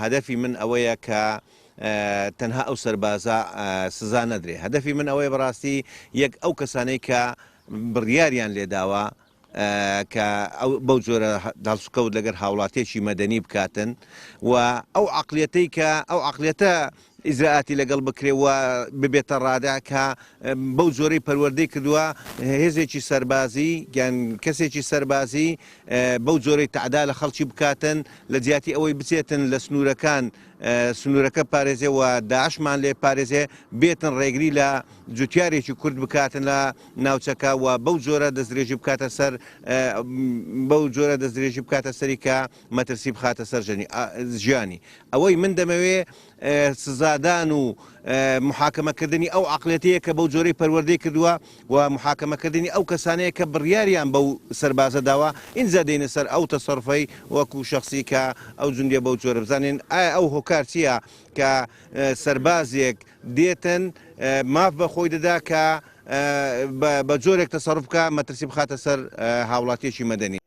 هدفی من ئەوەیە کە تەنها ئەو سەربازە سزا نەدرێ. هەدفی من ئەوەیە بەڕاستی یەک ئەو کەسانەی کە بڕیاریان لێداوە کە بەو جۆرە داڵسوکەوت لەگەر هاوڵاتێکی مەدەنی بکاتن و ئەو عەقڵیەتەی کە ئەو عەقڵیەتە ئیجراءاتی لەگەڵ بکرێەوە ببێتە ڕادا کە بەو جۆرەی پەروەردەی کردووە هێزێکی سەربازی یان کەسێکی سەربازی بەو جۆرەی تەعدا لە خەڵکی بکاتن لە جیاتی ئەوەی بچێتن لە سنوورەکە پارێزێ و داعشمان لێ پارێزێ بێتن ڕێگری لە جوتیارێکی کورد بکاتن لە ناوچەکە و بەو جۆرە دەستدرێژی بکاتە سەر بەو جۆرە دەستدرێژی بکاتە سەری کە مەترسی بخاتە سەر ژیانی. ئەوەی من دەمەوێ سزادان و محاکەمەکردنی ئەو عەقڵیەتەیە کە بەو جۆرەی پەروەردەی کردووە و محاکەمەکردنی ئەو کەسانەیە کە بڕیاریان بەو سەربازە داوە ئینجا دێنە سەر ئەو تەسەڕفەی وەکو شەخسی کە ئەو جوندیە بەو جۆرە بزانین ئایا ئەو هۆکار چییە کە سەربازێک دێتن ماف بە خۆی دەدا کە بە جۆرێک تەسەڕف بکە مەترسی بخاتە سەر هاوڵاتیەکی مەدەنی.